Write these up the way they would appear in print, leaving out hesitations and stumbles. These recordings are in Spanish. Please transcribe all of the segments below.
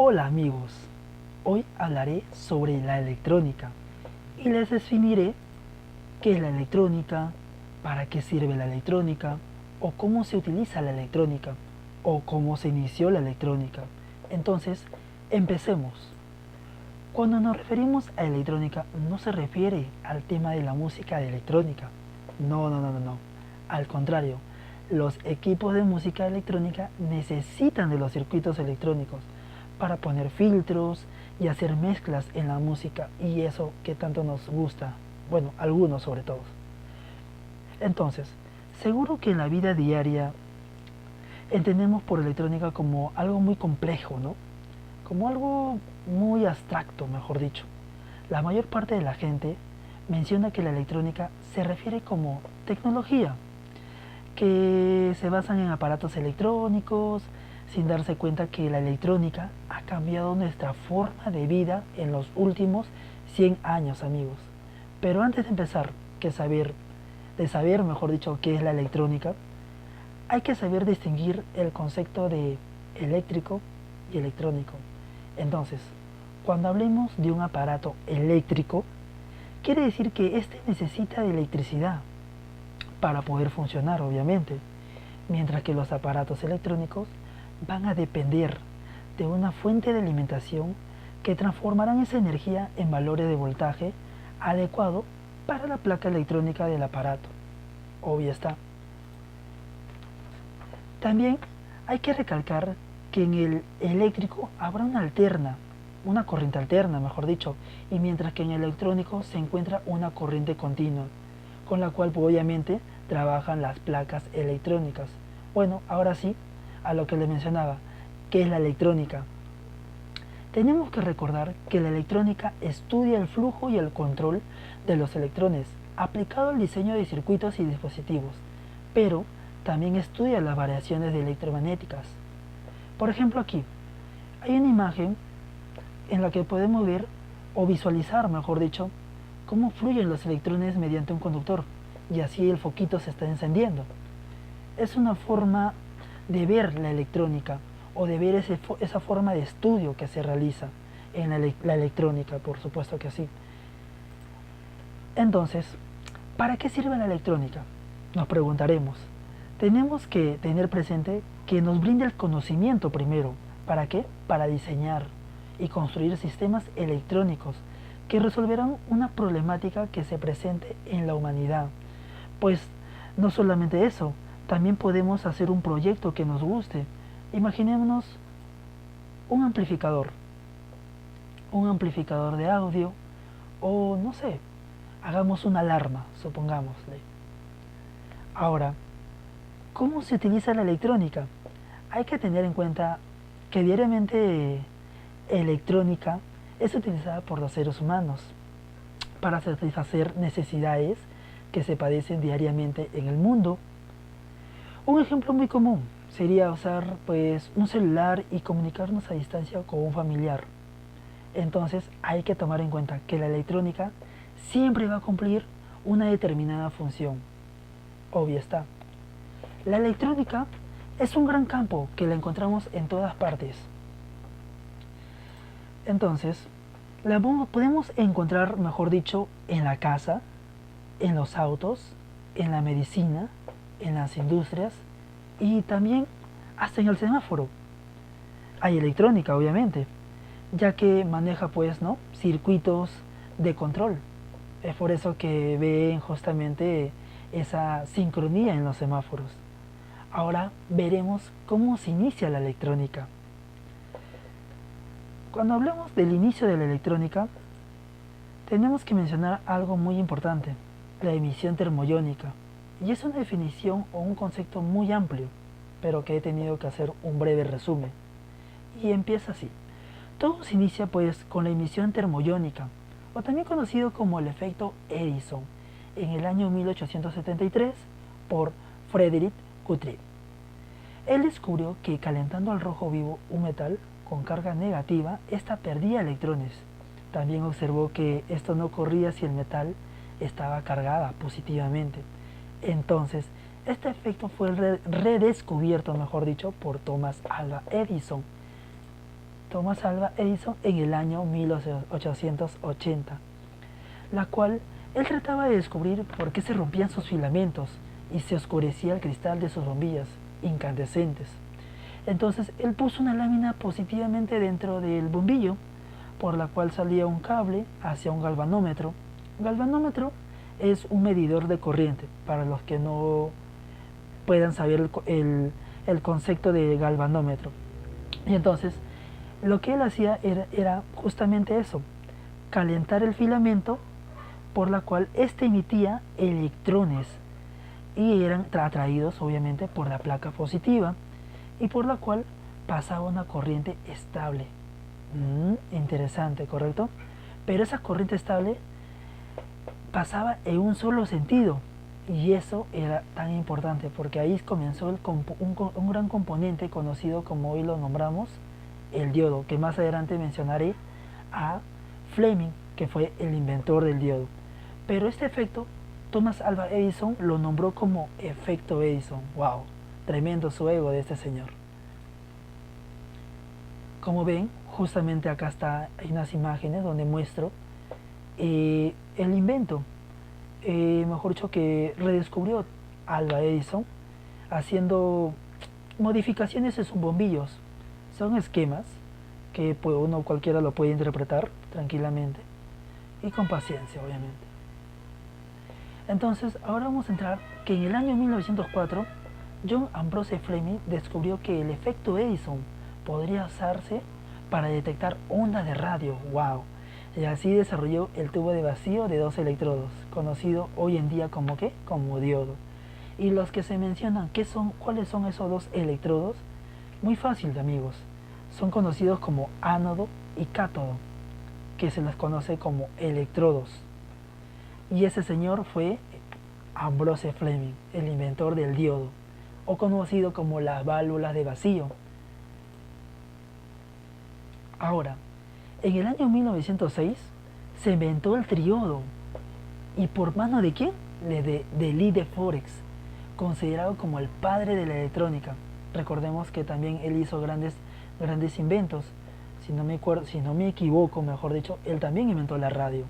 Hola amigos, hoy hablaré sobre la electrónica y les definiré qué es la electrónica, para qué sirve la electrónica, o cómo se utiliza la electrónica, o cómo se inició la electrónica. Entonces, empecemos. Cuando nos referimos a electrónica, no se refiere al tema de la música de electrónica. No. Al contrario, los equipos de música electrónica necesitan de los circuitos electrónicos para poner filtros y hacer mezclas en la música y eso que tanto nos gusta. Bueno, algunos sobre todo. Entonces, seguro que en la vida diaria entendemos por electrónica como algo muy complejo, ¿no? Como algo muy abstracto, mejor dicho. La mayor parte de la gente menciona que la electrónica se refiere como tecnología, que se basan en aparatos electrónicos, sin darse cuenta que la electrónica ha cambiado nuestra forma de vida en los últimos 100 años, amigos. Pero antes de empezar, de saber, mejor dicho, qué es la electrónica, hay que saber distinguir el concepto de eléctrico y electrónico. Entonces, cuando hablemos de un aparato eléctrico, quiere decir que éste necesita de electricidad para poder funcionar, obviamente, mientras que los aparatos electrónicos van a depender de una fuente de alimentación que transformarán esa energía en valores de voltaje adecuado para la placa electrónica del aparato. Obvio está. También hay que recalcar que en el eléctrico habrá una corriente alterna, mejor dicho, y mientras que en el electrónico se encuentra una corriente continua, con la cual obviamente trabajan las placas electrónicas. Bueno, ahora sí, a lo que les mencionaba, ¿qué es la electrónica? Tenemos que recordar que la electrónica estudia el flujo y el control de los electrones, aplicado al diseño de circuitos y dispositivos, pero también estudia las variaciones de electromagnéticas. Por ejemplo, aquí hay una imagen en la que podemos ver, o visualizar, mejor dicho, cómo fluyen los electrones mediante un conductor, y así el foquito se está encendiendo. Es una forma de ver la electrónica, o de ver esa forma de estudio que se realiza en la electrónica, por supuesto que sí. Entonces, ¿para qué sirve la electrónica? Nos preguntaremos. Tenemos que tener presente que nos brinda el conocimiento primero. ¿Para qué? Para diseñar y construir sistemas electrónicos que resolverán una problemática que se presente en la humanidad. Pues no solamente eso, también podemos hacer un proyecto que nos guste. Imaginémonos un amplificador de audio, o no sé, hagamos una alarma, supongámosle. Ahora, ¿cómo se utiliza la electrónica? Hay que tener en cuenta que diariamente electrónica es utilizada por los seres humanos para satisfacer necesidades que se padecen diariamente en el mundo. Un ejemplo muy común sería usar un celular y comunicarnos a distancia con un familiar. Entonces hay que tomar en cuenta que la electrónica siempre va a cumplir una determinada función. Obvio está. La electrónica es un gran campo que la encontramos en todas partes. Entonces, la podemos encontrar, mejor dicho, en la casa, en los autos, en la medicina, en las industrias y también hasta en el semáforo. Hay electrónica, obviamente, ya que maneja ¿no? circuitos de control. Es por eso que ven justamente esa sincronía en los semáforos. Ahora veremos cómo se inicia la electrónica. Cuando hablamos del inicio de la electrónica, tenemos que mencionar algo muy importante, la emisión termoiónica. Y es una definición o un concepto muy amplio, pero que he tenido que hacer un breve resumen. Y empieza así. Todo se inicia con la emisión termoiónica, o también conocido como el efecto Edison, en el año 1873 por Frédéric Curie. Él descubrió que calentando al rojo vivo un metal con carga negativa, ésta perdía electrones. También observó que esto no ocurría si el metal estaba cargada positivamente. Entonces, este efecto fue redescubierto, mejor dicho, por Thomas Alva Edison. Thomas Alva Edison en el año 1880, la cual él trataba de descubrir por qué se rompían sus filamentos y se oscurecía el cristal de sus bombillas incandescentes. Entonces él puso una lámina positivamente dentro del bombillo, por la cual salía un cable hacia un galvanómetro. Un galvanómetro es un medidor de corriente, para los que no puedan saber el concepto de galvanómetro. Y entonces lo que él hacía era justamente eso, calentar el filamento, por la cual éste emitía electrones y eran atraídos obviamente por la placa positiva y por la cual pasaba una corriente estable. Interesante, ¿correcto? Pero esa corriente estable pasaba en un solo sentido, y eso era tan importante porque ahí comenzó un gran componente conocido, como hoy lo nombramos, el diodo, que más adelante mencionaré a Fleming, que fue el inventor del diodo. Pero este efecto Thomas Alva Edison lo nombró como efecto Edison. ¡Wow! Tremendo su ego de este señor. Como ven, justamente acá hay unas imágenes donde muestro el invento, mejor dicho, que redescubrió Alva Edison haciendo modificaciones en sus bombillos. Son esquemas que uno cualquiera lo puede interpretar tranquilamente y con paciencia, obviamente. Entonces, ahora vamos a entrar que en el año 1904, John Ambrose Fleming descubrió que el efecto Edison podría usarse para detectar ondas de radio. ¡Wow! Y así desarrolló el tubo de vacío de 2 electrodos, conocido hoy en día como ¿qué? Como diodo. Y los que se mencionan, ¿cuáles son esos 2 electrodos? Muy fácil, amigos. Son conocidos como ánodo y cátodo, que se les conoce como electrodos. Y ese señor fue Ambrose Fleming, el inventor del diodo, o conocido como las válvulas de vacío. Ahora, en el año 1906 se inventó el triodo. ¿Y por mano de quién? De Lee de Forex, considerado como el padre de la electrónica. Recordemos que también él hizo grandes inventos. Si no me equivoco, mejor dicho, él también inventó la radio.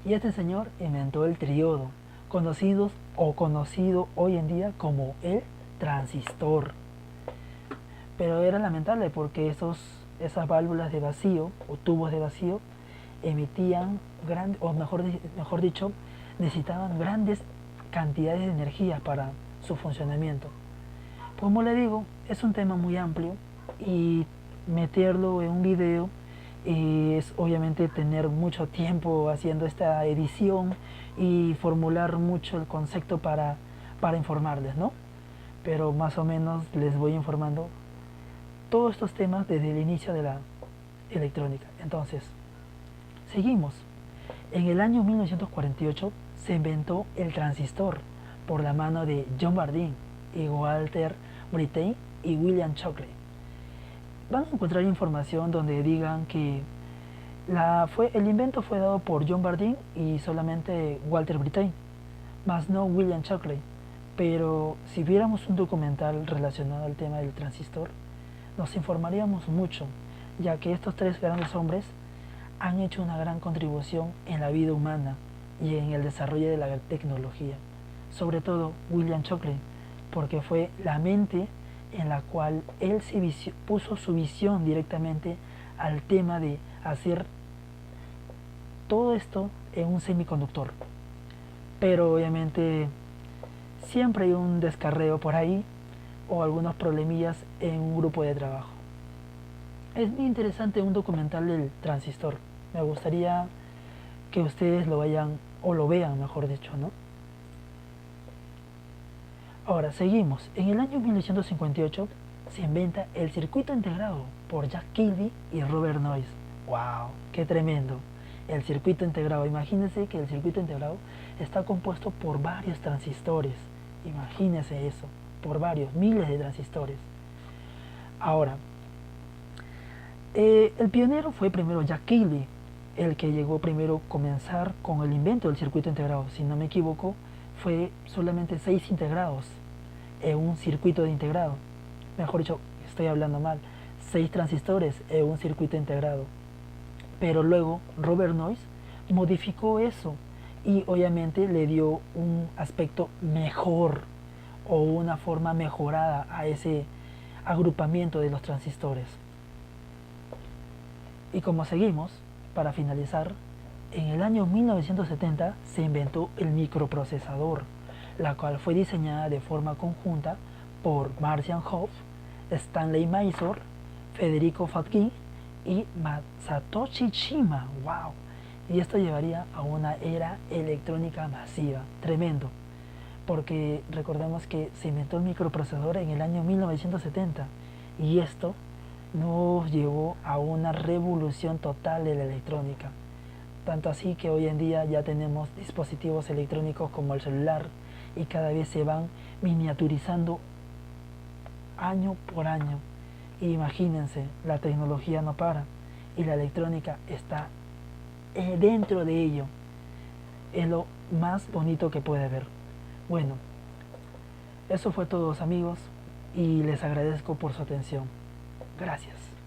Y este señor inventó el triodo, conocido hoy en día como el transistor. Pero era lamentable porque esas válvulas de vacío o tubos de vacío emitían mejor dicho, necesitaban grandes cantidades de energía para su funcionamiento. Como le digo, es un tema muy amplio y meterlo en un video es obviamente tener mucho tiempo haciendo esta edición y formular mucho el concepto para informarles, ¿no? Pero más o menos les voy informando todos estos temas desde el inicio de la electrónica. Entonces, seguimos. En el año 1948 se inventó el transistor por la mano de John Bardeen y Walter Brattain y William Shockley. Van a encontrar información donde digan que el invento fue dado por John Bardeen y solamente Walter Brattain, más no William Shockley. Pero si viéramos un documental relacionado al tema del transistor, nos informaríamos mucho, ya que estos 3 grandes hombres han hecho una gran contribución en la vida humana y en el desarrollo de la tecnología. Sobre todo William Shockley, porque fue la mente en la cual él puso su visión directamente al tema de hacer todo esto en un semiconductor. Pero obviamente siempre hay un descarreo por ahí o algunos problemillas en un grupo de trabajo. Es muy interesante un documental del transistor. Me gustaría que ustedes lo vayan o lo vean, mejor dicho, ¿no? Ahora, seguimos. En el año 1958 se inventa el circuito integrado por Jack Kilby y Robert Noyce. ¡Wow! ¡Qué tremendo! El circuito integrado. Imagínense que el circuito integrado está compuesto por varios transistores. Imagínense eso, por varios, miles de transistores. Ahora, el pionero fue primero Jack Kilby, el que llegó primero a comenzar con el invento del circuito integrado. Si no me equivoco, fue solamente 6 integrados en un circuito de integrado. Mejor dicho, estoy hablando mal. 6 transistores en un circuito integrado. Pero luego Robert Noyce modificó eso y obviamente le dio un aspecto mejor o una forma mejorada a ese agrupamiento de los transistores. Y como seguimos, para finalizar, en el año 1970 se inventó el microprocesador, la cual fue diseñada de forma conjunta por Marcian Hoff, Stanley Mysore, Federico Fatkin y Masatoshi Shima. ¡Wow! Y esto llevaría a una era electrónica masiva, tremendo, porque recordemos que se inventó el microprocesador en el año 1970 y esto nos llevó a una revolución total de la electrónica. Tanto así que hoy en día ya tenemos dispositivos electrónicos como el celular y cada vez se van miniaturizando año por año. Y imagínense, la tecnología no para y la electrónica está dentro de ello. Es lo más bonito que puede haber. Bueno, eso fue todo, amigos, y les agradezco por su atención. Gracias.